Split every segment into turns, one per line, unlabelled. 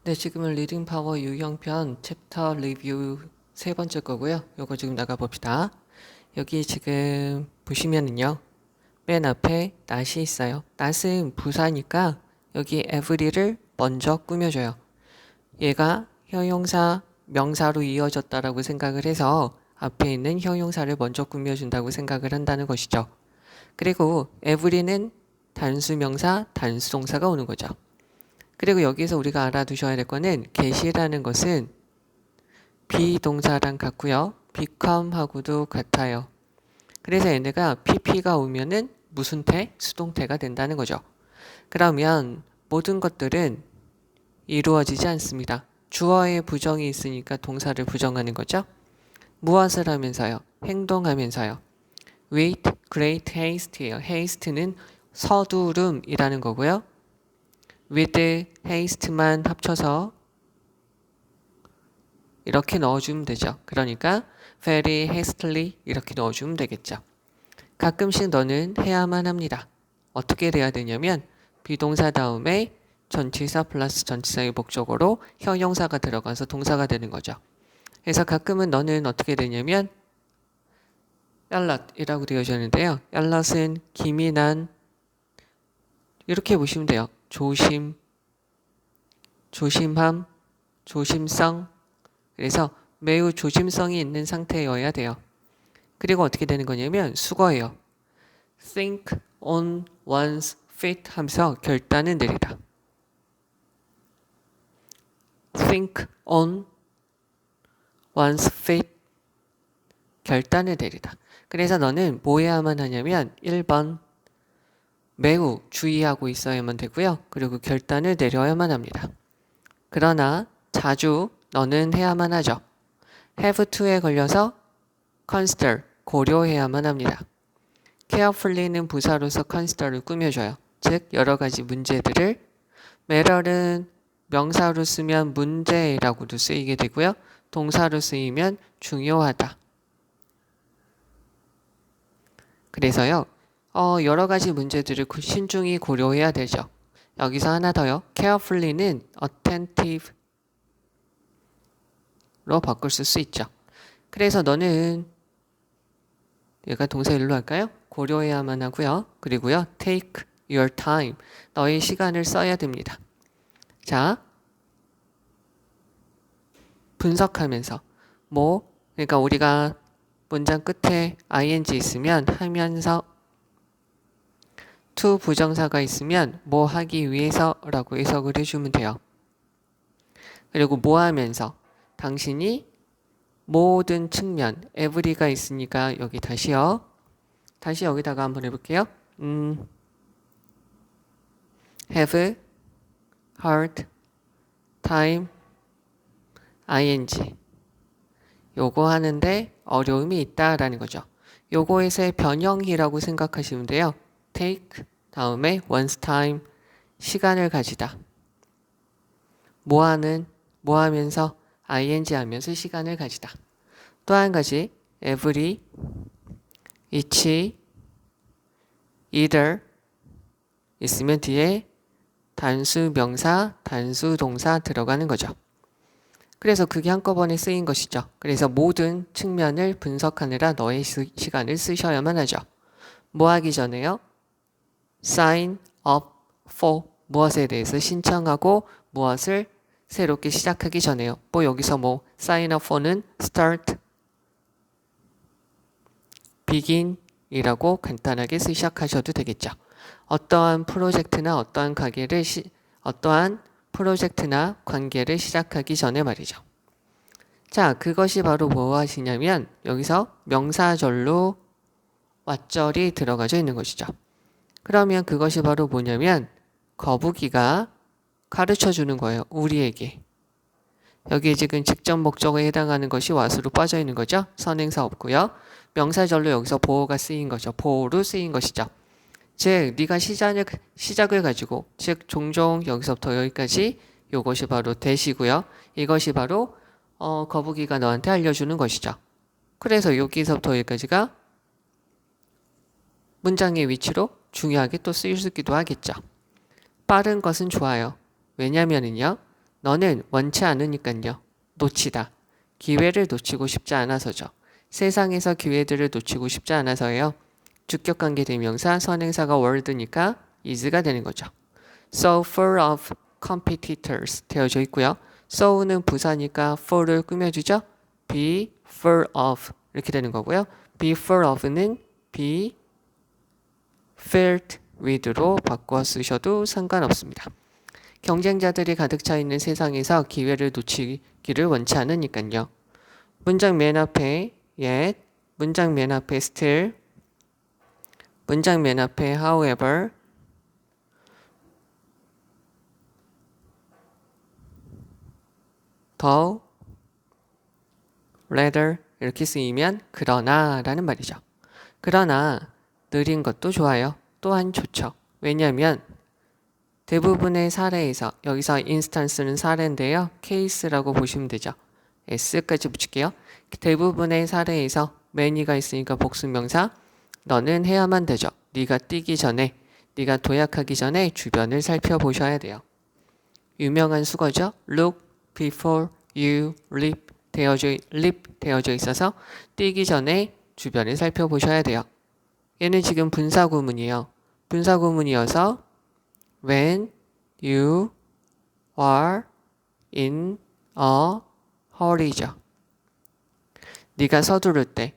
네, 지금은 리딩 파워 유형편 챕터 리뷰 세 번째 거고요. 요거 지금 나가 봅시다. 여기 지금 보시면은요. 맨 앞에 not이 있어요. not은 부사니까 여기 every를 먼저 꾸며줘요. 얘가 형용사, 명사로 이어졌다라고 생각을 해서 앞에 있는 형용사를 먼저 꾸며준다고 생각을 한다는 것이죠. 그리고 every는 단수명사, 단수동사가 오는 거죠. 그리고 여기서 우리가 알아두셔야 될 거는 get이라는 것은 비동사랑 같고요. become하고도 같아요. 그래서 얘네가 pp가 오면은 무슨 태? 수동태가 된다는 거죠. 그러면 모든 것들은 이루어지지 않습니다. 주어에 부정이 있으니까 동사를 부정하는 거죠. 무엇을 하면서요? 행동하면서요. with great haste예요. haste는 서두름이라는 거고요. with haste만 합쳐서 이렇게 넣어주면 되죠. 그러니까 very hastily 이렇게 넣어주면 되겠죠. 가끔씩 너는 해야만 합니다. 어떻게 돼야 되냐면 비동사 다음에 전치사 플러스 전치사의 목적어로 형용사가 들어가서 동사가 되는 거죠. 그래서 가끔은 너는 어떻게 되냐면 yarlat이라고 되어졌는데요. yarlat은 기민한 이렇게 보시면 돼요. 조심, 조심함, 조심성. 그래서 매우 조심성이 있는 상태여야 돼요. 그리고 어떻게 되는 거냐면 수거예요. think on one's feet 하면서 결단을 내리다. think on one's feet 결단을 내리다. 그래서 너는 뭐 해야만 하냐면 1번 매우 주의하고 있어야만 되고요. 그리고 결단을 내려야만 합니다. 그러나 자주 너는 해야만 하죠. have to에 걸려서 consider 고려해야만 합니다. carefully는 부사로서 consider를 꾸며줘요. 즉 여러 가지 문제들을 matter는 명사로 쓰면 문제라고도 쓰이게 되고요. 동사로 쓰이면 중요하다. 그래서요. 여러 가지 문제들을 신중히 고려해야 되죠. 여기서 하나 더요. carefully는 attentive로 바꿀 수 있죠. 그래서 너는 얘가 동사 일로 할까요? 고려해야만 하고요. 그리고요. take your time. 너의 시간을 써야 됩니다. 자, 분석하면서 그러니까 우리가 문장 끝에 ing 있으면 하면서 to 부정사가 있으면 뭐 하기 위해서라고 해석을 해주면 돼요. 그리고 뭐 하면서 당신이 모든 측면 every가 있으니까 여기 다시요. 다시 여기다가 한번 해볼게요. have, hard, time, ing 요거 하는데 어려움이 있다라는 거죠. 요거에서의 변형이라고 생각하시면 돼요. take 다음에 one's time 시간을 가지다. 뭐 하면서 ing 하면서 시간을 가지다. 또 한 가지 every, each, either 있으면 뒤에 단수 명사, 단수 동사 들어가는 거죠. 그래서 그게 한꺼번에 쓰인 것이죠. 그래서 모든 측면을 분석하느라 너의 시간을 쓰셔야만 하죠. 뭐 하기 전에요? sign up for 무엇에 대해서 신청하고 무엇을 새롭게 시작하기 전에요. 여기서 sign up for는 start, begin 이라고 간단하게 시작하셔도 되겠죠. 어떠한 프로젝트나 관계를 시작하기 전에 말이죠. 자, 그것이 바로 무엇이냐면 여기서 명사절로 왓절이 들어가져 있는 것이죠. 그러면 그것이 바로 뭐냐면 거북이가 가르쳐 주는 거예요. 우리에게. 여기에 지금 직접 목적어에 해당하는 것이 what으로 빠져 있는 거죠. 선행사 없고요. 명사절로 여기서 보어가 쓰인 거죠. 보어로 쓰인 것이죠. 즉 네가 시작을 가지고 즉 종종 여기서부터 여기까지 이것이 바로 대시고요. 이것이 바로 거북이가 너한테 알려주는 것이죠. 그래서 여기서부터 여기까지가 문장의 위치로 중요하게 또 쓰일 수 있기도 하겠죠. 빠른 것은 좋아요. 왜냐면은요. 너는 원치 않으니깐요. 놓치다. 기회를 놓치고 싶지 않아서죠. 세상에서 기회들을 놓치고 싶지 않아서예요. 주격관계 대명사 선행사가 word니까 is가 되는 거죠. So full of competitors 되어져 있고요. so는 부사니까 for를 꾸며주죠. be full of 이렇게 되는 거고요. be full of는 be filled with로 바꿔 쓰셔도 상관없습니다. 경쟁자들이 가득 차 있는 세상에서 기회를 놓치기를 원치 않으니까요. 문장 맨 앞에 yet, 문장 맨 앞에 still, 문장 맨 앞에 however, though, rather 이렇게 쓰이면 그러나 라는 말이죠. 그러나 느린 것도 좋아요. 또한 좋죠. 왜냐하면 대부분의 사례에서 여기서 instance는 사례인데요. case라고 보시면 되죠. s까지 붙일게요. 대부분의 사례에서 many가 있으니까 복수명사 너는 해야만 되죠. 네가 뛰기 전에 네가 도약하기 전에 주변을 살펴보셔야 돼요. 유명한 수거죠. look before you leap 되어져 있어서 뛰기 전에 주변을 살펴보셔야 돼요. 얘는 지금 분사구문이에요. 분사구문이어서 when you are in a hurry죠. 네가 서두를 때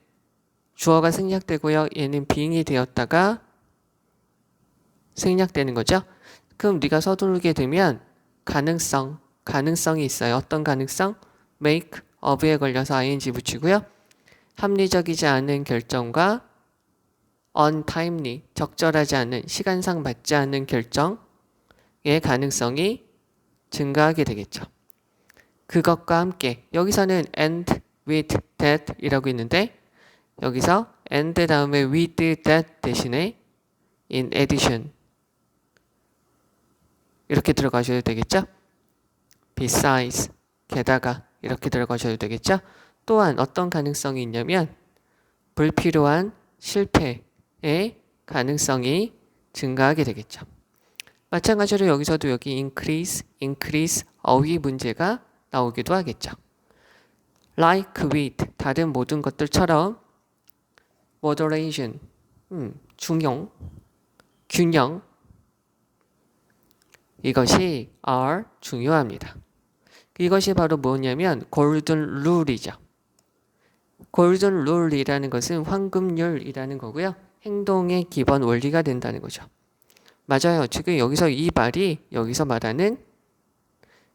주어가 생략되고요. 얘는 being이 되었다가 생략되는 거죠. 그럼 네가 서두르게 되면 가능성이 있어요. 어떤 가능성? make, of에 걸려서 ing 붙이고요. 합리적이지 않은 결정과 untimely, 적절하지 않은, 시간상 맞지 않은 결정의 가능성이 증가하게 되겠죠. 그것과 함께 여기서는 and with that 이라고 있는데 여기서 and 다음에 with that 대신에 in addition 이렇게 들어가셔도 되겠죠. besides, 게다가 이렇게 들어가셔도 되겠죠. 또한 어떤 가능성이 있냐면 불필요한 실패의 가능성이 증가하게 되겠죠. 마찬가지로 여기서도 여기 increase, 어휘 문제가 나오기도 하겠죠. like with, 다른 모든 것들처럼 moderation, 중용, 균형 이것이 are 중요합니다. 이것이 바로 뭐냐면 골든 룰이죠. 골든 룰이라는 것은 황금률이라는 거고요. 행동의 기본 원리가 된다는 거죠. 맞아요. 지금 여기서 이 말이 여기서 말하는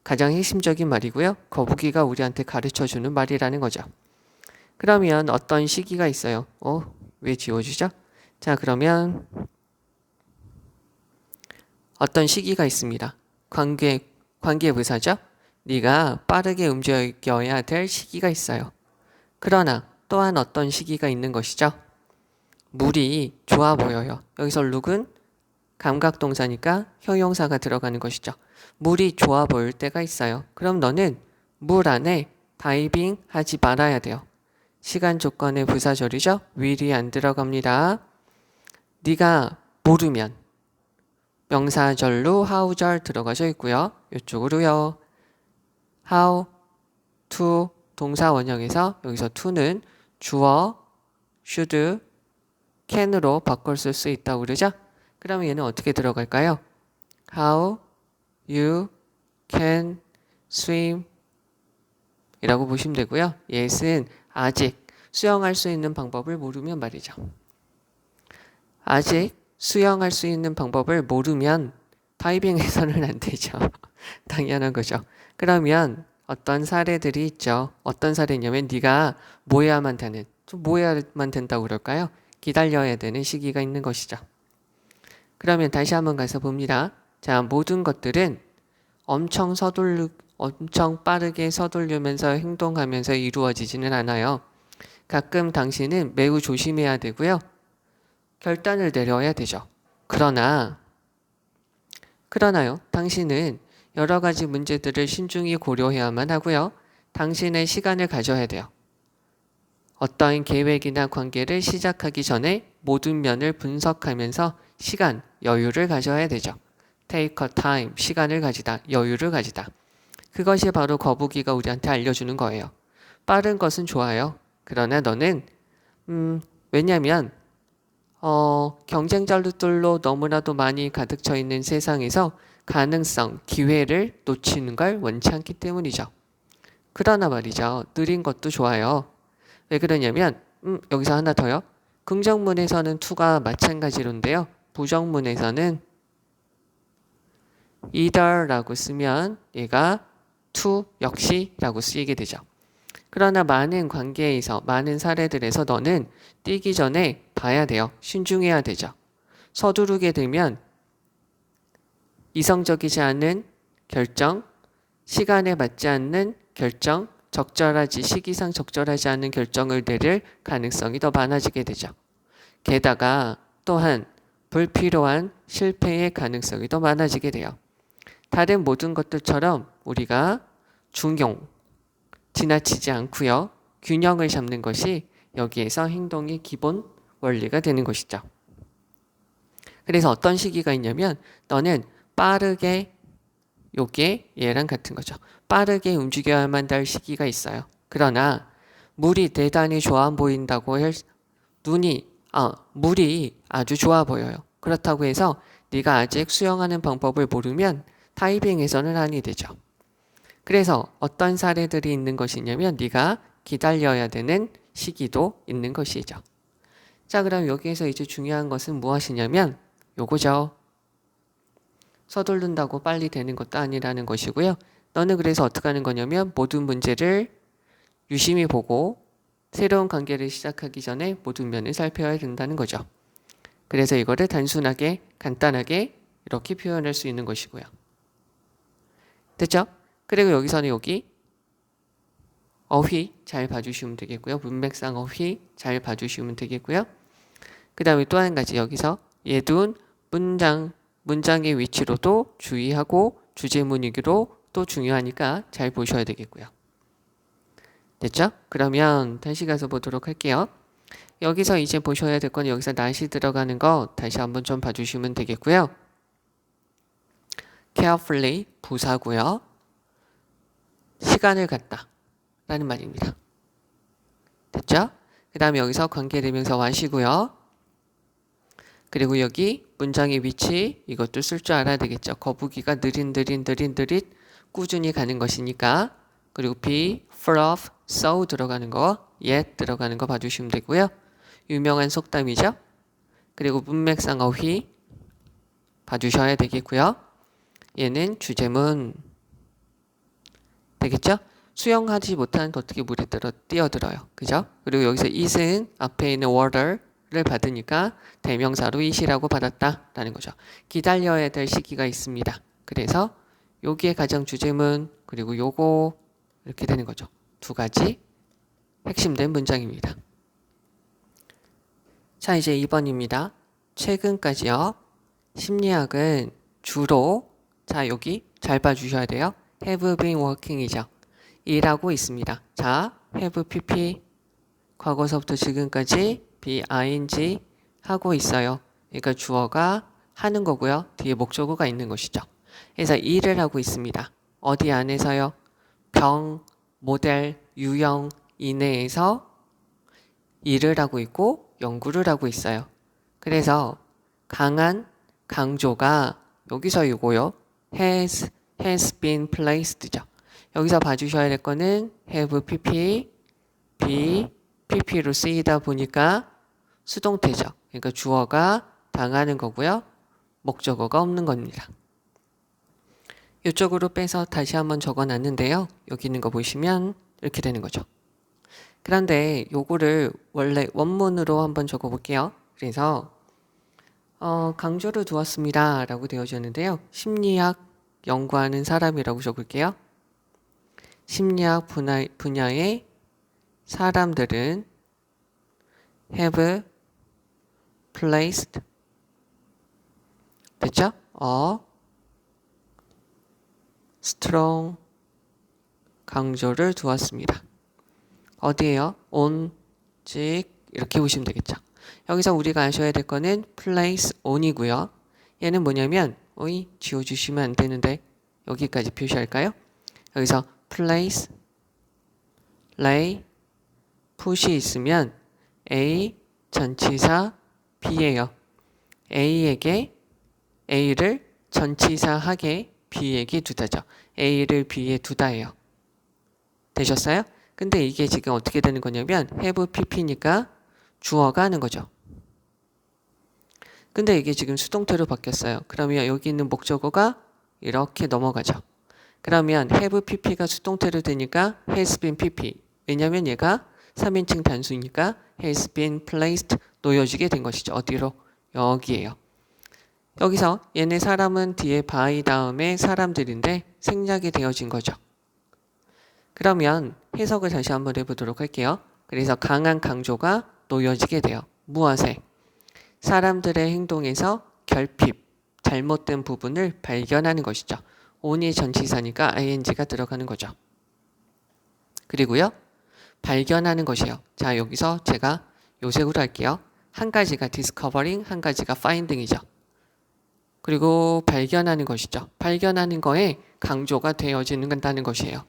가장 핵심적인 말이고요. 거북이가 우리한테 가르쳐주는 말이라는 거죠. 그러면 어떤 시기가 있어요. 왜 지워지죠? 자, 그러면 어떤 시기가 있습니다. 관계부사죠. 네가 빠르게 움직여야 될 시기가 있어요. 그러나 또한 어떤 시기가 있는 것이죠. 물이 좋아 보여요. 여기서 look은 감각동사니까 형용사가 들어가는 것이죠. 물이 좋아 보일 때가 있어요. 그럼 너는 물 안에 다이빙 하지 말아야 돼요. 시간 조건의 부사절이죠. will이 안 들어갑니다. 네가 모르면 명사절로 how절 들어가져 있고요. 이쪽으로요. how, to 동사 원형에서 여기서 to는 주어, should, can으로 바꿔 쓸 수 있다고 그러죠. 그러면 얘는 어떻게 들어갈까요? How you can swim 이라고 보시면 되고요. yes은 아직 수영할 수 있는 방법을 모르면 말이죠. 아직 수영할 수 있는 방법을 모르면 다이빙해서는 안 되죠. 당연한 거죠. 그러면 어떤 사례들이 있죠. 어떤 사례냐면 네가 뭐 해야만 된다고 그럴까요? 기다려야 되는 시기가 있는 것이죠. 그러면 다시 한번 가서 봅니다. 자, 모든 것들은 엄청 빠르게 서두르면서 행동하면서 이루어지지는 않아요. 가끔 당신은 매우 조심해야 되고요. 결단을 내려야 되죠. 그러나요, 당신은 여러 가지 문제들을 신중히 고려해야만 하고요. 당신의 시간을 가져야 돼요. 어떠한 계획이나 관계를 시작하기 전에 모든 면을 분석하면서 시간, 여유를 가져야 되죠. Take a time, 시간을 가지다, 여유를 가지다. 그것이 바로 거북이가 우리한테 알려주는 거예요. 빠른 것은 좋아요. 그러나 너는 왜냐면 경쟁자들로 너무나도 많이 가득 차 있는 세상에서 가능성, 기회를 놓치는 걸 원치 않기 때문이죠. 그러나 말이죠. 느린 것도 좋아요. 왜 그러냐면 여기서 하나 더요. 긍정문에서는 to가 마찬가지로인데요. 부정문에서는 either라고 쓰면 얘가 to 역시라고 쓰이게 되죠. 그러나 많은 관계에서 많은 사례들에서 너는 뛰기 전에 봐야 돼요. 신중해야 되죠. 서두르게 되면 이성적이지 않은 결정, 시간에 맞지 않는 결정, 시기상 적절하지 않은 결정을 내릴 가능성이 더 많아지게 되죠. 게다가 또한 불필요한 실패의 가능성이 더 많아지게 돼요. 다른 모든 것들처럼 우리가 지나치지 않고요. 균형을 잡는 것이 여기에서 행동의 기본 원리가 되는 것이죠. 그래서 어떤 시기가 있냐면 너는 빠르게 요게 얘랑 같은 거죠. 빠르게 움직여야만 될 시기가 있어요. 그러나 물이 대단히 좋아 보인다고 물이 아주 좋아 보여요. 그렇다고 해서 네가 아직 수영하는 방법을 모르면 다이빙에서는 아니 되죠. 그래서 어떤 사례들이 있는 것이냐면 네가 기다려야 되는 시기도 있는 것이죠. 자, 그럼 여기에서 이제 중요한 것은 무엇이냐면 요거죠. 서두른다고 빨리 되는 것도 아니라는 것이고요. 너는 그래서 어떻게 하는 거냐면 모든 문제를 유심히 보고 새로운 관계를 시작하기 전에 모든 면을 살펴야 된다는 거죠. 그래서 이거를 단순하게 간단하게 이렇게 표현할 수 있는 것이고요. 됐죠? 그리고 여기서는 여기 어휘 잘 봐주시면 되겠고요. 문맥상 어휘 잘 봐주시면 되겠고요. 그 다음에 또 한 가지 여기서 예둔 문장의 위치로도 주의하고 주제문이기로 또 중요하니까 잘 보셔야 되겠고요. 됐죠? 그러면 다시 가서 보도록 할게요. 여기서 이제 보셔야 될 건 여기서 not이 들어가는 거 다시 한번 좀 봐주시면 되겠고요. carefully 부사고요. 시간을 갖다 라는 말입니다. 됐죠? 그 다음에 여기서 관계대명사 what이고요. 그리고 여기 문장의 위치 이것도 쓸 줄 알아야 되겠죠. 거북이가 느릿 꾸준히 가는 것이니까. 그리고 be, full of, so 들어가는 거, yet 들어가는 거 봐주시면 되고요. 유명한 속담이죠. 그리고 문맥상 어휘 봐주셔야 되겠고요. 얘는 주제문 되겠죠? 수영하지 못하는 어떻게 물에 뛰어들어요. 그죠? 그리고 여기서 it은 앞에 있는 water를 받으니까 대명사로 it이라고 받았다라는 거죠. 기다려야 될 시기가 있습니다. 그래서 여기에 가장 주제문 그리고 요거 이렇게 되는 거죠. 두 가지 핵심된 문장입니다. 자, 이제 2번입니다. 최근까지요. 심리학은 주로 자, 여기 잘 봐주셔야 돼요. have been working이죠. 일하고 있습니다. 자, have pp 과거서부터 지금까지 be ing 하고 있어요. 그러니까 주어가 하는 거고요. 뒤에 목적어가 있는 것이죠. 그래서 일을 하고 있습니다. 어디 안에서요? 병, 모델, 유형 이내에서 일을 하고 있고 연구를 하고 있어요. 그래서 강조가 여기서 이거요. has been plased죠. 여기서 봐주셔야 될 거는 have pp, be, pp로 쓰이다 보니까 수동태죠. 그러니까 주어가 당하는 거고요. 목적어가 없는 겁니다. 이쪽으로 빼서 다시 한번 적어놨는데요. 여기 있는 거 보시면 이렇게 되는 거죠. 그런데 요거를 원래 원문으로 한번 적어볼게요. 그래서 강조를 두었습니다 라고 되어졌는데요. 심리학 연구하는 사람이라고 적을게요. 심리학 분야의 사람들은 have placed 됐죠? strong 강조를 두었습니다. 어디에요? on, 직 이렇게 보시면 되겠죠. 여기서 우리가 아셔야 될 거는 place on이고요. 얘는 뭐냐면 지워주시면 안 되는데 여기까지 표시할까요? 여기서 place, lay, put이 있으면 A 전치사 B예요. A에게 A를 전치사하게 B에게 두다죠. A를 B에 두다예요. 되셨어요? 근데 이게 지금 어떻게 되는 거냐면 have pp니까 주어가 하는 거죠. 근데 이게 지금 수동태로 바뀌었어요. 그러면 여기 있는 목적어가 이렇게 넘어가죠. 그러면 have pp가 수동태로 되니까 has been pp. 왜냐면 얘가 3인칭 단수니까 has been placed 놓여지게 된 것이죠. 어디로? 여기에요. 여기서 얘네 사람은 뒤에 by 다음에 사람들인데 생략이 되어진 거죠. 그러면 해석을 다시 한번 해보도록 할게요. 그래서 강한 강조가 놓여지게 돼요. 무엇에? 사람들의 행동에서 결핍, 잘못된 부분을 발견하는 것이죠. on이 전치사니까 ing가 들어가는 거죠. 그리고요. 발견하는 것이에요. 자, 여기서 제가 요색으로 할게요. 한 가지가 discovering, 한 가지가 finding이죠. 그리고 발견하는 것이죠. 발견하는 거에 강조가 되어지는다는 것이에요.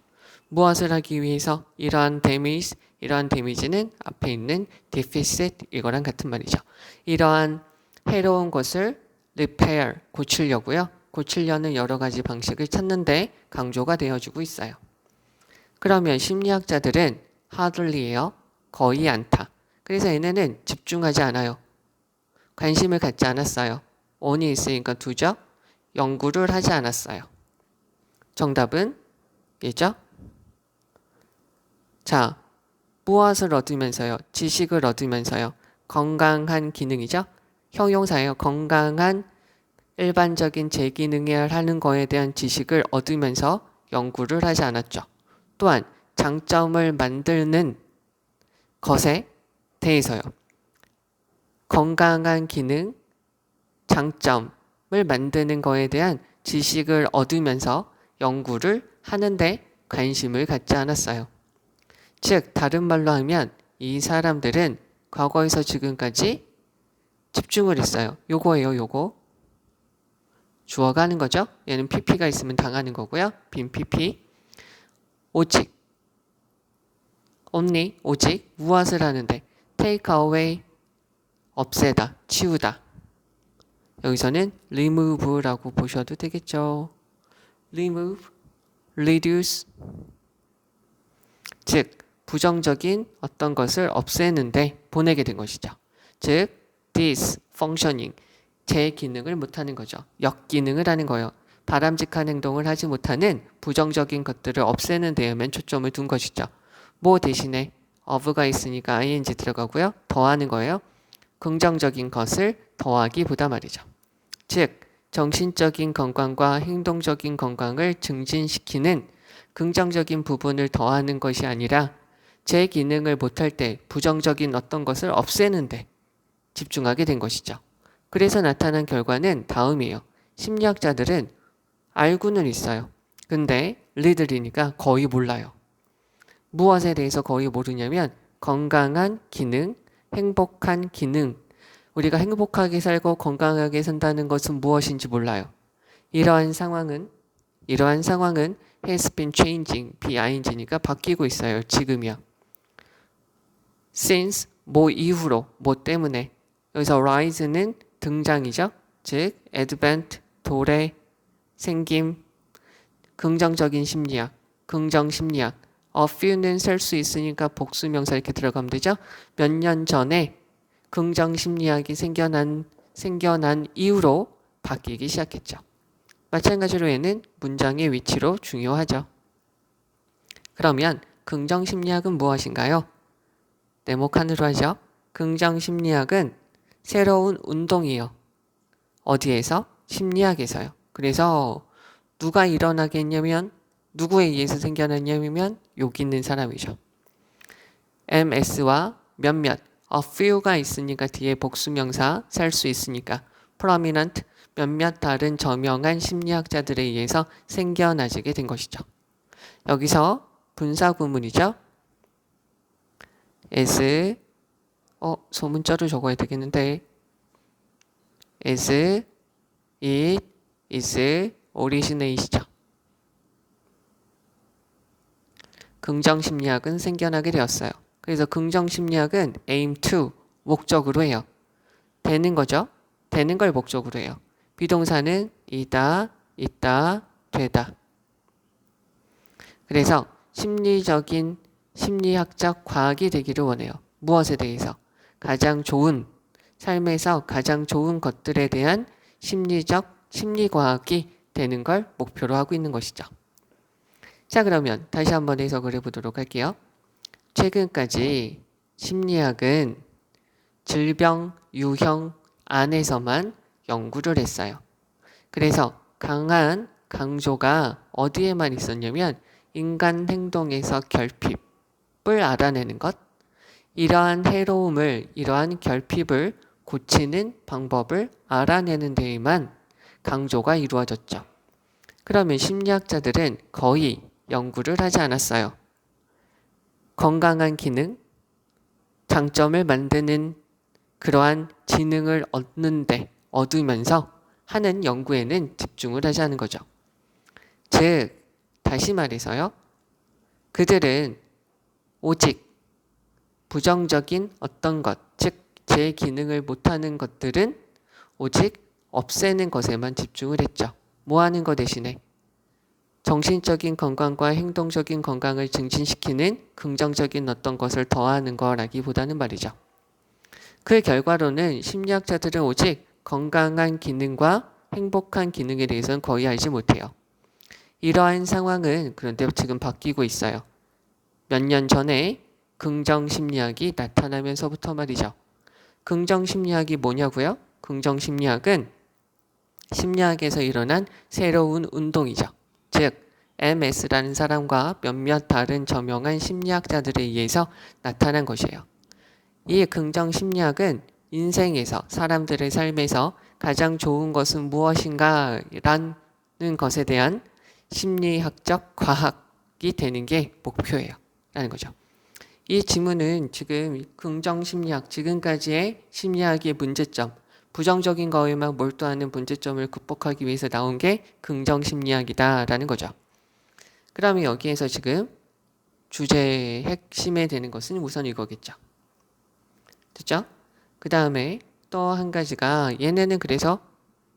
무엇을 하기 위해서? 이러한 데미지는 앞에 있는 deficit 이거랑 같은 말이죠. 이러한 해로운 것을 repair, 고치려고요. 고치려는 여러 가지 방식을 찾는데 강조가 되어주고 있어요. 그러면 심리학자들은 hardly예요. 거의 않다. 그래서 얘네는 집중하지 않아요. 관심을 갖지 않았어요. on이 있으니까 두죠. 연구를 하지 않았어요. 정답은 얘죠. 자, 무엇을 얻으면서요? 지식을 얻으면서요. 건강한 기능이죠. 형용사예요. 건강한 일반적인 제기능을 하는 거에 대한 지식을 얻으면서 연구를 하지 않았죠. 또한 장점을 만드는 것에 대해서요. 건강한 기능, 장점을 만드는 거에 대한 지식을 얻으면서 연구를 하는데 관심을 갖지 않았어요. 즉, 다른 말로 하면 이 사람들은 과거에서 지금까지 집중을 했어요. 요거예요, 요거. 주어가 하는 거죠. 얘는 pp가 있으면 당하는 거고요. 빈 pp. 오직, only, 오직 무엇을 하는데 take away, 없애다, 치우다. 여기서는 remove라고 보셔도 되겠죠. remove, reduce. 즉, 부정적인 어떤 것을 없애는데 보내게 된 것이죠. 즉, dysfunctioning, 제 기능을 못하는 거죠. 역기능을 하는 거예요. 바람직한 행동을 하지 못하는 부정적인 것들을 없애는 데에만 초점을 둔 것이죠. 뭐 대신에 of가 있으니까 ing 들어가고요. 더하는 거예요. 긍정적인 것을 더하기보다 말이죠. 즉, 정신적인 건강과 행동적인 건강을 증진시키는 긍정적인 부분을 더하는 것이 아니라 제 기능을 못할 때 부정적인 어떤 것을 없애는데 집중하게 된 것이죠. 그래서 나타난 결과는 다음이에요. 심리학자들은 알고는 있어요. 근데 리들이니까 거의 몰라요. 무엇에 대해서 거의 모르냐면 건강한 기능, 행복한 기능. 우리가 행복하게 살고 건강하게 산다는 것은 무엇인지 몰라요. 이러한 상황은 has been changing, bing니까 바뀌고 있어요. 지금이요. since, 뭐 이후로, 뭐 때문에. 여기서 rise는 등장이죠. 즉, advent, 도래, 생김, 긍정적인 심리학, 긍정심리학. a few는 셀 수 있으니까 복수명사 이렇게 들어가면 되죠. 몇 년 전에 긍정심리학이 생겨난 이후로 바뀌기 시작했죠. 마찬가지로 얘는 문장의 위치로 중요하죠. 그러면 긍정심리학은 무엇인가요? 네모칸으로 하죠. 긍정심리학은 새로운 운동이에요. 어디에서? 심리학에서요. 그래서 누가 일어나게 했냐면 누구에 의해서 생겨났냐면 여기 있는 사람이죠. MS와 몇몇, a few가 있으니까 뒤에 복수명사 살 수 있으니까 prominent, 몇몇 다른 저명한 심리학자들에 의해서 생겨나게 된 것이죠. 여기서 분사구문이죠. as, 소문자로 적어야 되겠는데 as, it, is, originate이죠. 긍정심리학은 생겨나게 되었어요. 그래서 긍정심리학은 aim to, 목적으로 해요. 되는 거죠. 되는 걸 목적으로 해요. 비동사는 이다, 있다, 되다. 그래서 심리적인 심리학적 과학이 되기를 원해요. 무엇에 대해서? 가장 좋은, 삶에서 가장 좋은 것들에 대한 심리적 심리과학이 되는 걸 목표로 하고 있는 것이죠. 자, 그러면 다시 한번 해석을 해보도록 할게요. 최근까지 심리학은 질병 유형 안에서만 연구를 했어요. 그래서 강한 강조가 어디에만 있었냐면 인간 행동에서 결핍을 알아내는 것, 이러한 해로움을, 이러한 결핍을 고치는 방법을 알아내는 데에만 강조가 이루어졌죠. 그러면 심리학자들은 거의 연구를 하지 않았어요. 건강한 기능, 장점을 만드는 그러한 지능을 얻으면서 하는 연구에는 집중을 하지 않은 거죠. 즉, 다시 말해서요. 그들은 오직 부정적인 어떤 것, 즉 제 기능을 못하는 것들은 오직 없애는 것에만 집중을 했죠. 뭐 하는 것 대신에? 정신적인 건강과 행동적인 건강을 증진시키는 긍정적인 어떤 것을 더하는 거라기보다는 말이죠. 그 결과로는 심리학자들은 오직 건강한 기능과 행복한 기능에 대해서는 거의 알지 못해요. 이러한 상황은 그런데 지금 바뀌고 있어요. 몇 년 전에 긍정심리학이 나타나면서부터 말이죠. 긍정심리학이 뭐냐고요? 긍정심리학은 심리학에서 일어난 새로운 운동이죠. 즉, MS라는 사람과 몇몇 다른 저명한 심리학자들에 의해서 나타난 것이에요. 이 긍정심리학은 인생에서, 사람들의 삶에서 가장 좋은 것은 무엇인가 라는 것에 대한 심리학적 과학이 되는 게 목표예요. 라는 거죠. 이 지문은 지금 긍정심리학, 지금까지의 심리학의 문제점, 부정적인 거에만 몰두하는 문제점을 극복하기 위해서 나온 게 긍정심리학이다 라는 거죠. 그러면 여기에서 지금 주제의 핵심에 되는 것은 우선 이거겠죠. 됐죠? 그 다음에 또 한 가지가 얘네는 그래서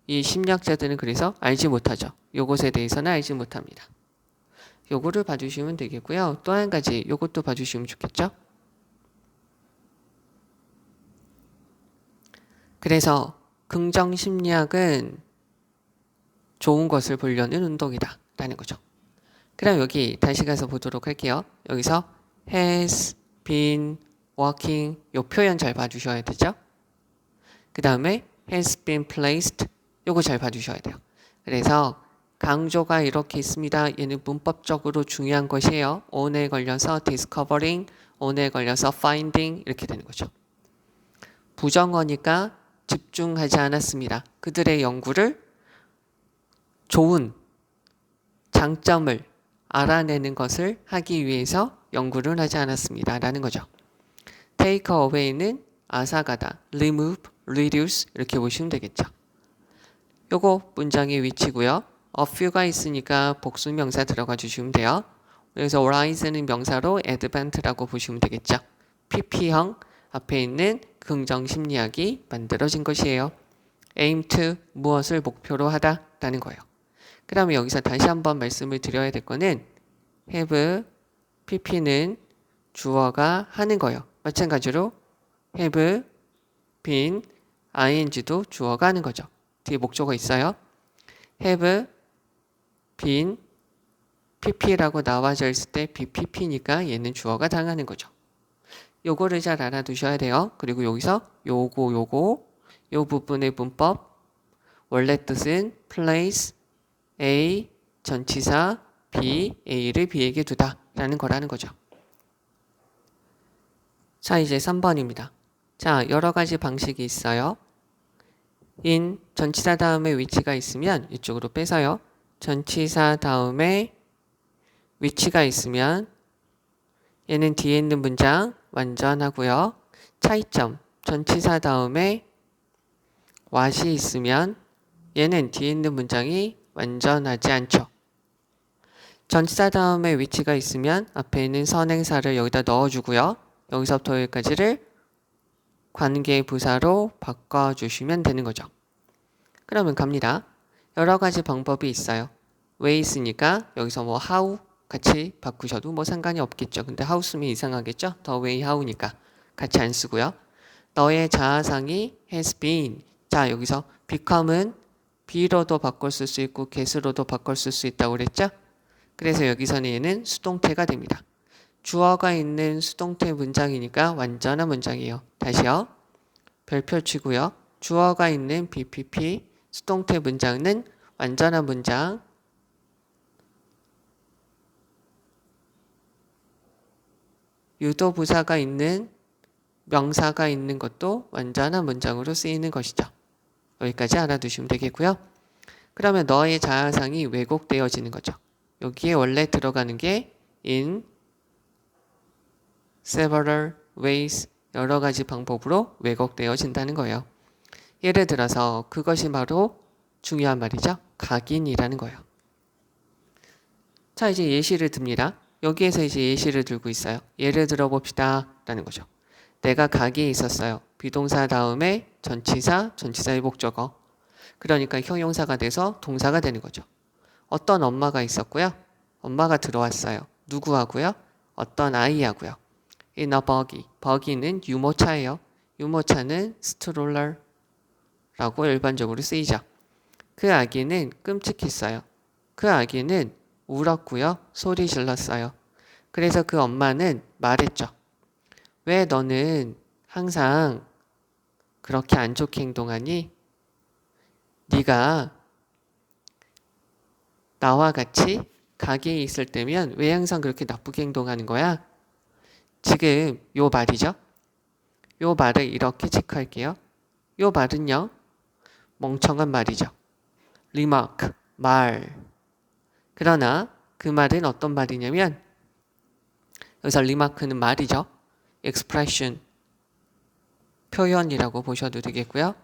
이 심리학자들은 그래서 알지 못하죠. 요것에 대해서는 알지 못합니다. 요거를 봐주시면 되겠고요. 또 한 가지 요것도 봐주시면 좋겠죠. 그래서 긍정심리학은 좋은 것을 보려는 운동이다 라는 거죠. 그럼 여기 다시 가서 보도록 할게요. 여기서 has been working 요 표현 잘 봐주셔야 되죠. 그 다음에 has been placed 요거 잘 봐주셔야 돼요. 그래서 강조가 이렇게 있습니다. 얘는 문법적으로 중요한 것이에요. on에 걸려서 discovering, on에 걸려서 finding 이렇게 되는 거죠. 부정어니까 집중하지 않았습니다. 그들의 연구를 좋은 장점을 알아내는 것을 하기 위해서 연구를 하지 않았습니다. 라는 거죠. take away는 앗아가다, remove, reduce 이렇게 보시면 되겠죠. 요거 문장의 위치고요. a few가 있으니까 복수명사 들어가 주시면 돼요. 그래서 arise는 명사로 advent라고 보시면 되겠죠. PP형 앞에 있는 긍정심리학이 만들어진 것이에요. aim to 무엇을 목표로 하다 라는 거예요. 그러면 여기서 다시 한번 말씀을 드려야 될 거는 have, pp는 주어가 하는 거예요. 마찬가지로 have been, ing도 주어가 하는 거죠. 뒤에 목적어 있어요. have been, pp라고 나와져 있을 때 bpp니까 얘는 주어가 당하는 거죠. 요거를 잘 알아두셔야 돼요. 그리고 여기서 요거 요 부분의 문법 원래 뜻은 place A 전치사 B A를 B에게 두다 라는 거라는 거죠. 자, 이제 3번입니다. 자, 여러 가지 방식이 있어요. in 전치사 다음에 위치가 있으면 이쪽으로 빼서요. 전치사 다음에 위치가 있으면 얘는 뒤에 있는 문장 완전하고요. 차이점 전치사 다음에 what이 있으면 얘는 뒤에 있는 문장이 완전하지 않죠. 전치사 다음에 위치가 있으면 앞에 있는 선행사를 여기다 넣어주고요. 여기서부터 여기까지를 관계 부사로 바꿔주시면 되는 거죠. 그러면 갑니다. 여러 가지 방법이 있어요. 왜 있으니까 여기서 뭐 how 같이 바꾸셔도 뭐 상관이 없겠죠. 근데 how 쓰면 이상하겠죠. the way how니까 같이 안 쓰고요. 너의 자아상이 has been. 자, 여기서 become은 be로도 바꿔 쓸 수 있고 get으로도 바꿔 쓸 수 있다고 그랬죠. 그래서 여기서는 얘는 수동태가 됩니다. 주어가 있는 수동태 문장이니까 완전한 문장이에요. 다시요. 별표 치고요. 주어가 있는 BPP 수동태 문장은 완전한 문장. 유도부사가 있는 명사가 있는 것도 완전한 문장으로 쓰이는 것이죠. 여기까지 알아두시면 되겠고요. 그러면 너의 자아상이 왜곡되어지는 거죠. 여기에 원래 들어가는 게 in several ways 여러 가지 방법으로 왜곡되어진다는 거예요. 예를 들어서 그것이 바로 중요한 말이죠. 각인이라는 거예요. 자, 이제 예시를 듭니다. 여기에서 이제 예시를 들고 있어요. 예를 들어봅시다 라는 거죠. 내가 가게에 있었어요. 비동사 다음에 전치사, 전치사의 목적어. 그러니까 형용사가 돼서 동사가 되는 거죠. 어떤 엄마가 있었고요. 엄마가 들어왔어요. 누구하고요? 어떤 아이하고요. in a buggy. buggy는 유모차예요. 유모차는 스트롤러라고 일반적으로 쓰이죠. 그 아기는 끔찍했어요. 그 아기는 울었고요. 소리 질렀어요. 그래서 그 엄마는 말했죠. 왜 너는 항상 그렇게 안 좋게 행동하니? 네가 나와 같이 가게에 있을 때면 왜 항상 그렇게 나쁘게 행동하는 거야? 지금 요 말이죠. 요 말을 이렇게 체크할게요. 요 말은요. 멍청한 말이죠. remark, 말. 그러나 그 말은 어떤 말이냐면 여기서 remark는 말이죠. expression, 표현이라고 보셔도 되겠고요.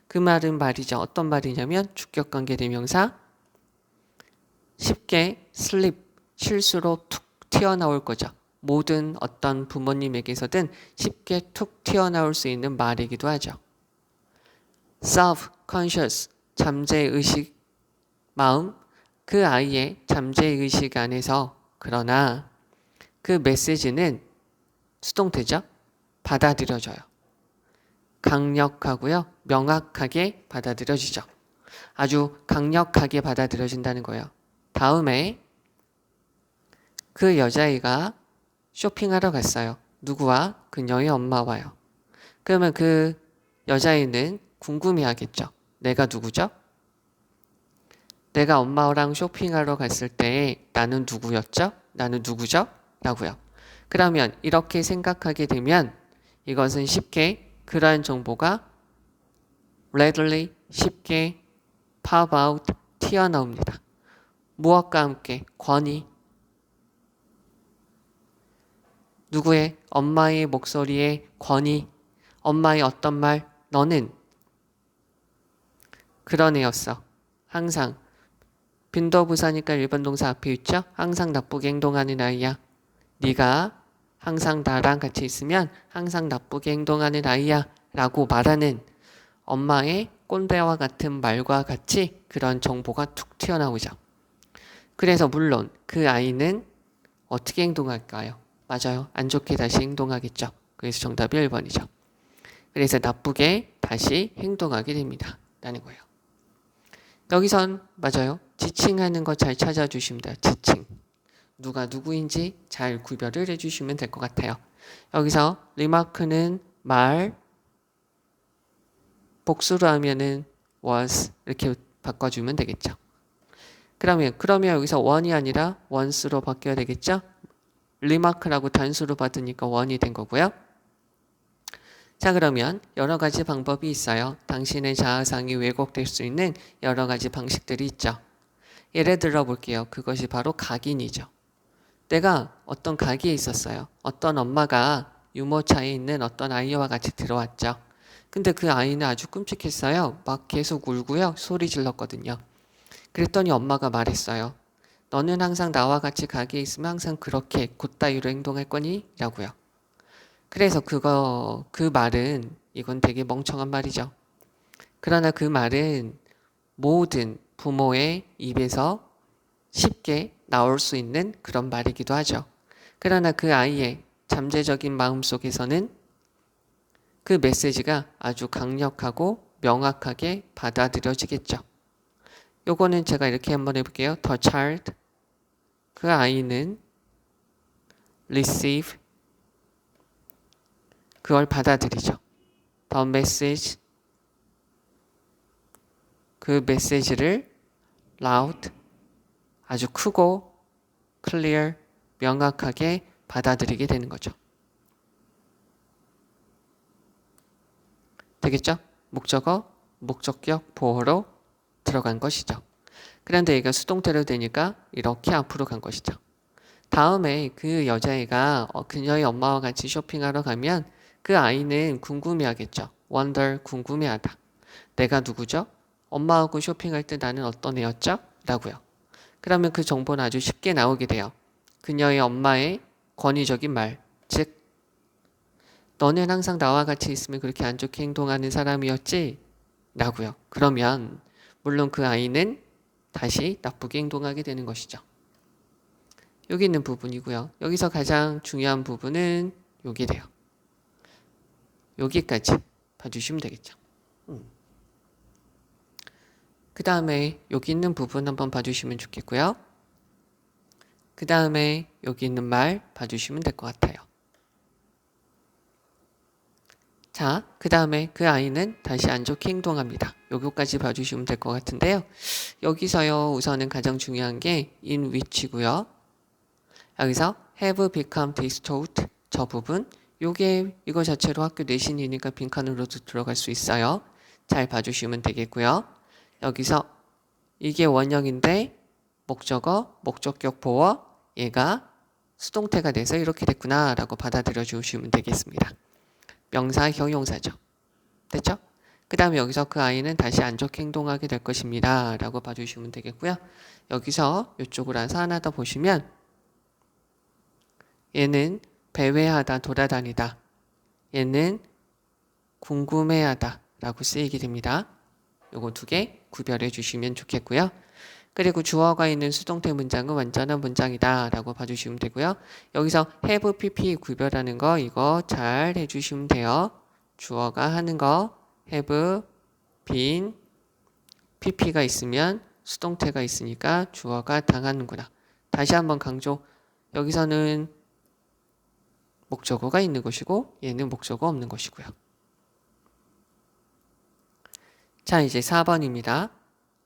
그 말은 말이죠. 어떤 말이냐면 주격관계 대명사 쉽게 slip, 실수로 툭 튀어나올 거죠. 모든 어떤 부모님에게서든 쉽게 툭 튀어나올 수 있는 말이기도 하죠. self-conscious, 잠재의식, 마음, 그 아이의 잠재의식 안에서 그러나 그 메시지는 수동태죠. 받아들여져요. 강력하고요. 명확하게 받아들여지죠. 아주 강력하게 받아들여진다는 거예요. 다음에 그 여자아이가 쇼핑하러 갔어요. 누구와? 그녀의 엄마와요. 그러면 그 여자아이는 궁금해하겠죠. 내가 누구죠? 내가 엄마랑 쇼핑하러 갔을 때 나는 누구였죠? 나는 누구죠? 라고요. 그러면 이렇게 생각하게 되면 이것은 쉽게 그러한 정보가 readily 쉽게 pop out 튀어나옵니다. 무엇과 함께? 권위. 누구의? 엄마의 목소리에 권위. 엄마의 어떤 말? 너는 그런 애였어. 항상 빈도부사니까 일반 동사 앞에 있죠? 항상 나쁘게 행동하는 아이야. 네가 항상 나랑 같이 있으면 항상 나쁘게 행동하는 아이야 라고 말하는 엄마의 꼰대와 같은 말과 같이 그런 정보가 툭 튀어나오죠. 그래서 물론 그 아이는 어떻게 행동할까요? 맞아요. 안 좋게 다시 행동하겠죠. 그래서 정답이 1번이죠. 그래서 나쁘게 다시 행동하게 됩니다. 라는 거예요. 여기선 맞아요. 지칭하는 거 잘 찾아주십니다. 지칭. 누가 누구인지 잘 구별을 해주시면 될 것 같아요. 여기서 remark는 말, 복수로 하면은 was 이렇게 바꿔주면 되겠죠. 그러면 여기서 one이 아니라 once로 바뀌어야 되겠죠. remark라고 단수로 받으니까 one이 된 거고요. 자, 그러면 여러 가지 방법이 있어요. 당신의 자아상이 왜곡될 수 있는 여러 가지 방식들이 있죠. 예를 들어 볼게요. 그것이 바로 각인이죠. 내가 어떤 가게에 있었어요. 어떤 엄마가 유모차에 있는 어떤 아이와 같이 들어왔죠. 근데 그 아이는 아주 끔찍했어요. 막 계속 울고요. 소리 질렀거든요. 그랬더니 엄마가 말했어요. 너는 항상 나와 같이 가게에 있으면 항상 그렇게 곧다이로 행동할 거니? 라고요. 그래서 그 말은 이건 되게 멍청한 말이죠. 그러나 그 말은 모든 부모의 입에서 쉽게 나올 수 있는 그런 말이기도 하죠. 그러나 그 아이의 잠재적인 마음 속에서는 그 메시지가 아주 강력하고 명확하게 받아들여지겠죠. 요거는 제가 이렇게 한번 해볼게요. The child, 그 아이는 receive, 그걸 받아들이죠. The message, 그 메시지를 loud, 아주 크고 clear, 명확하게 받아들이게 되는 거죠. 되겠죠? 목적어, 목적격, 보어로 들어간 것이죠. 그런데 얘가 수동태로 되니까 이렇게 앞으로 간 것이죠. 다음에 그 여자애가 그녀의 엄마와 같이 쇼핑하러 가면 그 아이는 궁금해하겠죠. wonder, 궁금해하다. 내가 누구죠? 엄마하고 쇼핑할 때 나는 어떤 애였죠? 라고요. 그러면 그 정보는 아주 쉽게 나오게 돼요. 그녀의 엄마의 권위적인 말, 즉 너는 항상 나와 같이 있으면 그렇게 안 좋게 행동하는 사람이었지? 라고요. 그러면 물론 그 아이는 다시 나쁘게 행동하게 되는 것이죠. 여기 있는 부분이고요. 여기서 가장 중요한 부분은 여기 돼요. 여기까지 봐주시면 되겠죠. 그 다음에 여기 있는 부분 한번 봐주시면 좋겠고요. 그 다음에 여기 있는 말 봐주시면 될 것 같아요. 자, 그 다음에 그 아이는 다시 안 좋게 행동합니다. 요거까지 봐주시면 될 것 같은데요. 여기서요, 우선은 가장 중요한 게 in which고요. 여기서 have become distraught, 저 부분, 요게 이거 자체로 학교 내신이니까 빈칸으로도 들어갈 수 있어요. 잘 봐주시면 되겠고요. 여기서 이게 원형인데 목적어, 목적격 보어, 얘가 수동태가 돼서 이렇게 됐구나 라고 받아들여 주시면 되겠습니다. 명사 형용사죠. 됐죠? 그 다음에 여기서 그 아이는 다시 안 좋게 행동하게 될 것입니다 라고 봐주시면 되겠고요. 여기서 이쪽으로 와서 하나 더 보시면 얘는 배회하다, 돌아다니다. 얘는 궁금해하다 라고 쓰이게 됩니다. 요거 두 개 구별해 주시면 좋겠고요. 그리고 주어가 있는 수동태 문장은 완전한 문장이다 라고 봐주시면 되고요. 여기서 have, pp 구별하는 거 이거 잘 해주시면 돼요. 주어가 하는 거 have, been, pp가 있으면 수동태가 있으니까 주어가 당하는구나. 다시 한번 강조. 여기서는 목적어가 있는 것이고 얘는 목적어 없는 것이고요. 자, 이제 4번입니다.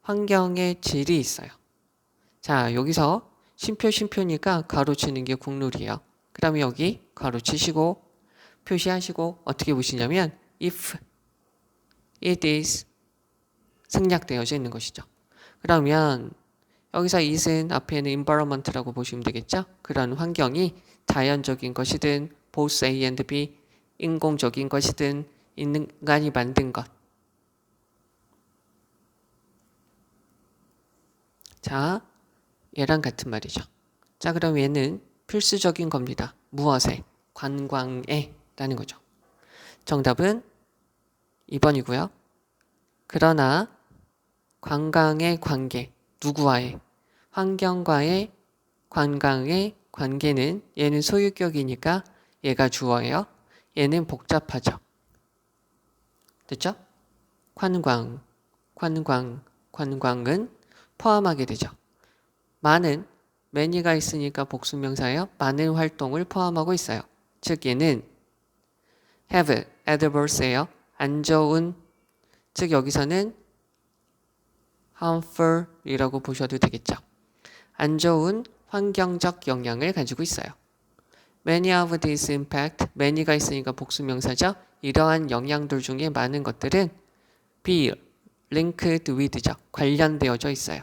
환경의 질이 있어요. 자, 여기서 심표니까 가로치는 게 국룰이에요. 그러면 여기 가로치시고 표시하시고 어떻게 보시냐면 if it is 생략되어져 있는 것이죠. 그러면 여기서 it은 앞에는 environment라고 보시면 되겠죠. 그런 환경이 자연적인 것이든 both A and B, 인공적인 것이든 인간이 만든 것. 자, 얘랑 같은 말이죠. 자, 그럼 얘는 필수적인 겁니다. 무엇에? 관광에 라는 거죠. 정답은 2번이고요. 그러나 관광의 관계, 누구와의? 환경과의 관광의 관계는 얘는 소유격이니까 얘가 주어예요. 얘는 복잡하죠. 됐죠? 관광은 포함하게 되죠. 많은, many가 있으니까 복수명사예요. 많은 활동을 포함하고 있어요. 즉 얘는 have, adverse예요. 안 좋은, 즉 여기서는 harmful이라고 보셔도 되겠죠. 안 좋은 환경적 영향을 가지고 있어요. Many of these impact, many가 있으니까 복수명사죠. 이러한 영향들 중에 많은 것들은 be linked with죠. 관련되어져 있어요.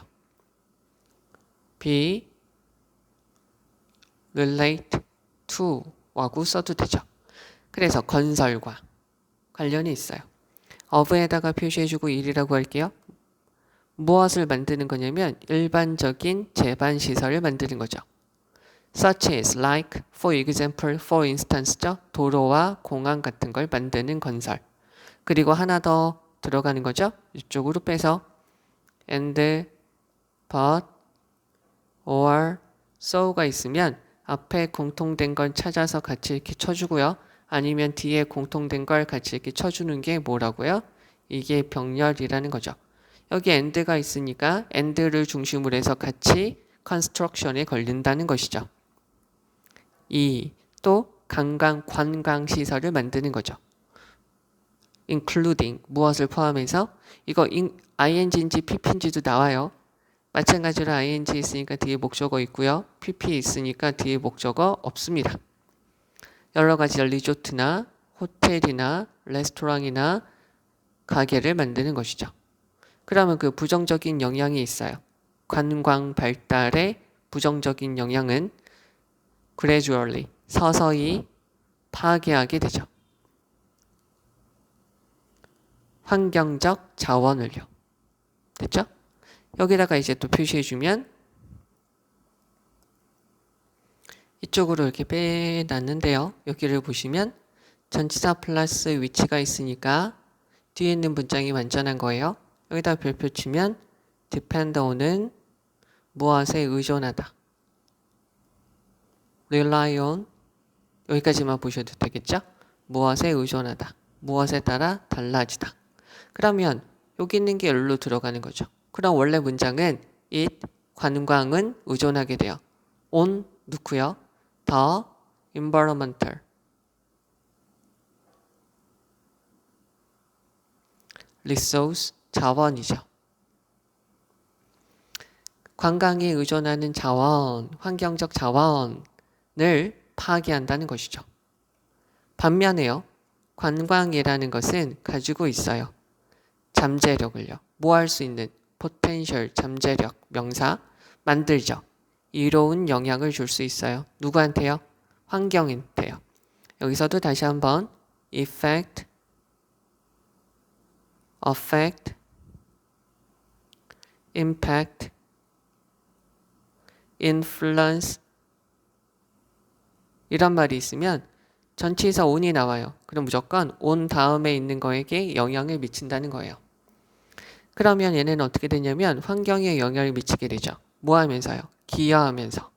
be relate to 라고 써도 되죠. 그래서 건설과 관련이 있어요. of에다가 표시해주고 일이라고 할게요. 무엇을 만드는 거냐면 일반적인 제반 시설을 만드는 거죠. Such as, like, for example, for instance죠. 도로와 공항 같은 걸 만드는 건설. 그리고 하나 더 들어가는 거죠. 이쪽으로 빼서 and, but, or, so가 있으면 앞에 공통된 걸 찾아서 같이 이렇게 쳐주고요. 아니면 뒤에 공통된 걸 같이 이렇게 쳐주는 게 뭐라고요? 이게 병렬이라는 거죠. 여기 and가 있으니까 and를 중심으로 해서 같이 construction에 걸린다는 것이죠. 또 관광 시설을 만드는 거죠. including 무엇을 포함해서 이거 ing인지 pp인지도 나와요. 마찬가지로 ing 있으니까 뒤에 목적어 있고요. pp 있으니까 뒤에 목적어 없습니다. 여러 가지 리조트나 호텔이나 레스토랑이나 가게를 만드는 것이죠. 그러면 그 부정적인 영향이 있어요. 관광 발달의 부정적인 영향은 gradually, 서서히 파괴하게 되죠. 환경적 자원을요. 됐죠? 여기다가 이제 또 표시해주면 이쪽으로 이렇게 빼놨는데요. 여기를 보시면 전치사 플러스 위치가 있으니까 뒤에 있는 문장이 완전한 거예요. 여기다 별표 치면 depend on은 무엇에 의존하다. rely on 여기까지만 보셔도 되겠죠? 무엇에 의존하다. 무엇에 따라 달라지다. 그러면 여기 있는 게 여기로 들어가는 거죠. 그럼 원래 문장은 it, 관광은 의존하게 돼요. on 넣고요. the environmental resource 자원이죠. 관광에 의존하는 자원, 환경적 자원을 파괴한다는 것이죠. 반면에요. 관광이라는 것은 가지고 있어요. 잠재력을요. 뭐 할 수 있는 potential, 잠재력, 명사 만들죠. 이로운 영향을 줄 수 있어요. 누구한테요? 환경한테요. 여기서도 다시 한번 effect, affect, impact, influence 이런 말이 있으면 전치사 on이 나와요. 그럼 무조건 on 다음에 있는 거에게 영향을 미친다는 거예요. 그러면 얘는 어떻게 되냐면 환경에 영향을 미치게 되죠. 뭐 하면서요? 기여하면서.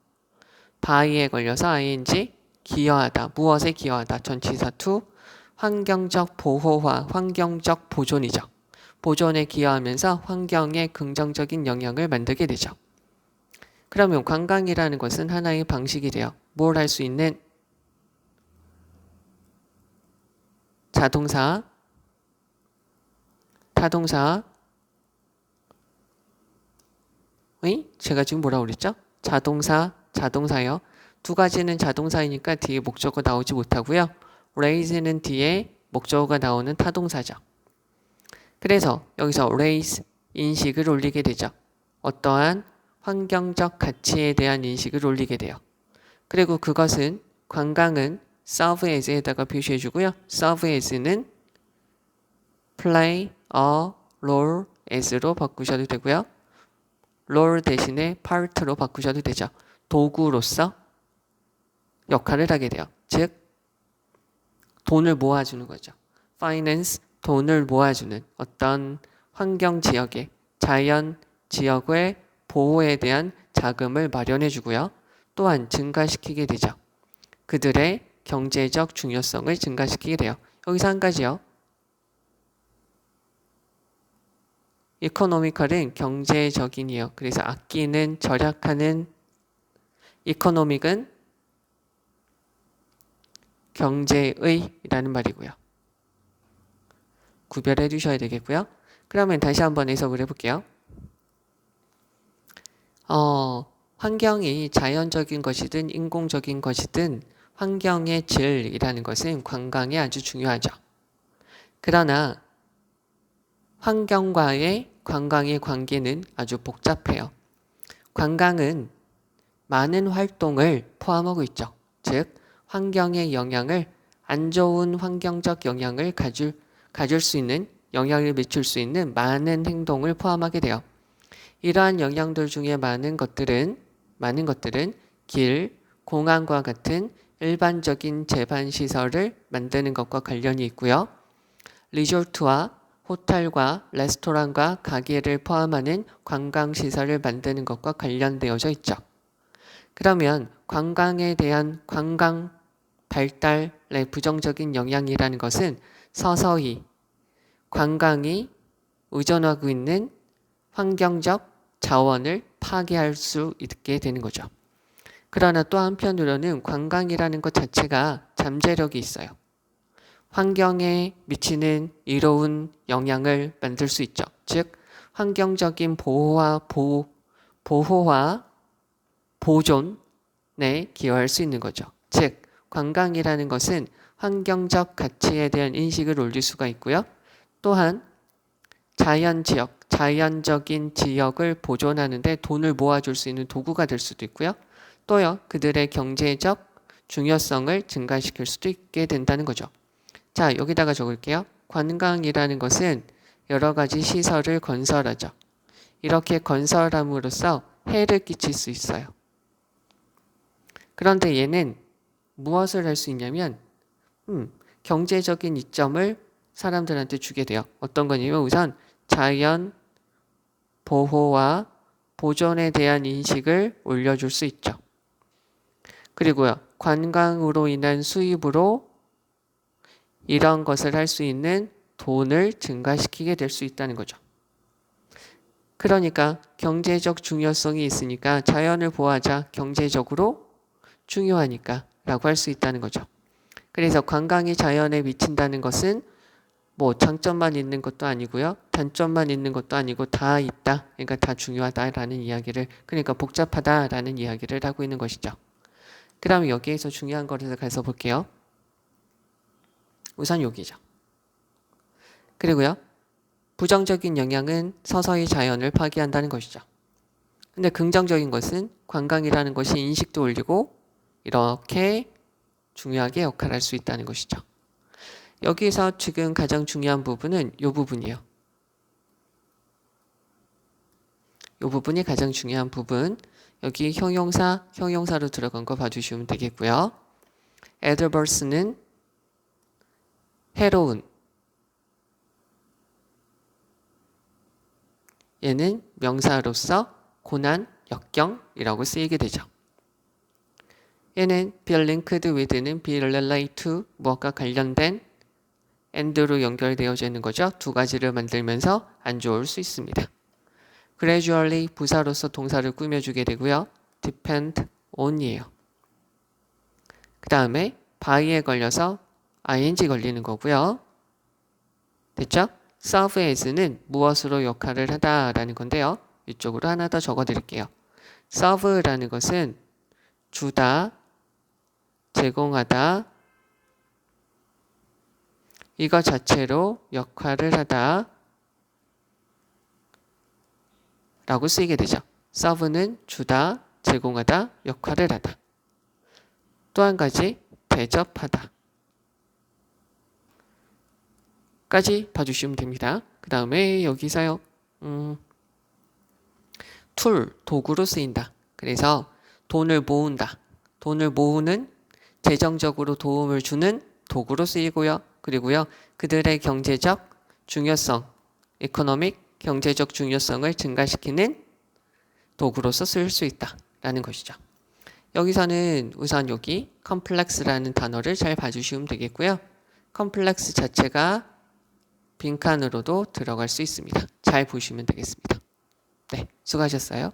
by에 걸려서 ing 기여하다. 무엇에 기여하다. 전치사 to 환경적 보호화, 환경적 보존이죠. 보존에 기여하면서 환경에 긍정적인 영향을 만들게 되죠. 그러면 관광이라는 것은 하나의 방식이 돼요. 뭘 할 수 있는 자동사, 타동사, 제가 지금 뭐라고 그랬죠? 자동사, 자동사요. 두 가지는 자동사이니까 뒤에 목적어 나오지 못하고요. raise는 뒤에 목적어가 나오는 타동사죠. 그래서 여기서 raise, 인식을 올리게 되죠. 어떠한 환경적 가치에 대한 인식을 올리게 돼요. 그리고 그것은 관광은 serve as에다가 표시해 주고요. serve as는 play a role as로 바꾸셔도 되고요. role 대신에 part로 바꾸셔도 되죠. 도구로서 역할을 하게 돼요. 즉 돈을 모아주는 거죠. finance, 돈을 모아주는 어떤 환경 지역의 자연 지역의 보호에 대한 자금을 마련해 주고요. 또한 증가시키게 되죠. 그들의 경제적 중요성을 증가시키게 돼요. 여기서 한 가지요. economical은 경제적인이에요. 그래서 아끼는, 절약하는 economic은 경제의라는 말이고요. 구별해 두셔야 되겠고요. 그러면 다시 한번 해석을 해볼게요. 환경이 자연적인 것이든 인공적인 것이든 환경의 질이라는 것은 관광에 아주 중요하죠. 그러나 환경과의 관광의 관계는 아주 복잡해요. 관광은 많은 활동을 포함하고 있죠. 즉 환경의 영향을 안 좋은 환경적 영향을 가질 수 있는 영향을 미칠 수 있는 많은 행동을 포함하게 돼요. 이러한 영향들 중에 많은 것들은 길, 공항과 같은 일반적인 제반 시설을 만드는 것과 관련이 있고요. 리조트와 호텔과 레스토랑과 가게를 포함하는 관광 시설을 만드는 것과 관련되어져 있죠. 그러면 관광에 대한 관광 발달의 부정적인 영향이라는 것은 서서히 관광이 의존하고 있는 환경적 자원을 파괴할 수 있게 되는 거죠. 그러나 또 한편으로는 관광이라는 것 자체가 잠재력이 있어요. 환경에 미치는 이로운 영향을 만들 수 있죠. 즉 환경적인 보호와 보존에 기여할 수 있는 거죠. 즉 관광이라는 것은 환경적 가치에 대한 인식을 올릴 수가 있고요. 또한 자연적인 지역을 보존하는 데 돈을 모아줄 수 있는 도구가 될 수도 있고요. 또요, 그들의 경제적 중요성을 증가시킬 수도 있게 된다는 거죠. 자, 여기다가 적을게요. 관광이라는 것은 여러 가지 시설을 건설하죠. 이렇게 건설함으로써 해를 끼칠 수 있어요. 그런데 얘는 무엇을 할 수 있냐면 경제적인 이점을 사람들한테 주게 돼요. 어떤 거냐면 우선 자연 보호와 보존에 대한 인식을 올려줄 수 있죠. 그리고요, 관광으로 인한 수입으로 이런 것을 할 수 있는 돈을 증가시키게 될 수 있다는 거죠. 그러니까 경제적 중요성이 있으니까 자연을 보호하자, 경제적으로 중요하니까 라고 할 수 있다는 거죠. 그래서 관광이 자연에 미친다는 것은 뭐 장점만 있는 것도 아니고요. 단점만 있는 것도 아니고 다 있다. 그러니까 다 중요하다라는 이야기를, 그러니까 복잡하다라는 이야기를 하고 있는 것이죠. 그럼 여기에서 중요한 것을 가서 볼게요. 우선 여기죠. 그리고요, 부정적인 영향은 서서히 자연을 파괴한다는 것이죠. 근데 긍정적인 것은 관광이라는 것이 인식도 올리고 이렇게 중요하게 역할할 수 있다는 것이죠. 여기서 지금 가장 중요한 부분은 이 부분이에요. 이 부분이 가장 중요한 부분. 여기 형용사로 들어간 거 봐주시면 되겠고요. adverse는 해로운, 얘는 명사로서 고난, 역경이라고 쓰이게 되죠. 얘는 be linked with는 be related to 무엇과 관련된 and로 연결되어져 있는 거죠. 두 가지를 만들면서 안 좋을 수 있습니다. gradually 부사로서 동사를 꾸며주게 되고요. depend on이에요. 그 다음에 by에 걸려서 ing 걸리는 거고요. 됐죠? serve as는 무엇으로 역할을 하다라는 건데요. 이쪽으로 하나 더 적어드릴게요. serve라는 것은 주다, 제공하다, 이거 자체로 역할을 하다 라고 쓰이게 되죠. serve는 주다, 제공하다, 역할을 하다. 또 한 가지 대접하다 까지 봐주시면 됩니다. 그 다음에 여기서요. 도구로 쓰인다. 그래서 돈을 모은다. 돈을 모으는 재정적으로 도움을 주는 도구로 쓰이고요. 그리고요, 그들의 경제적 중요성, economic 경제적 중요성을 증가시키는 도구로서 쓰일 수 있다라는 것이죠. 여기서는 우선 여기 complex라는 단어를 잘 봐주시면 되겠고요. complex 자체가 빈칸으로도 들어갈 수 있습니다. 잘 보시면 되겠습니다. 네, 수고하셨어요.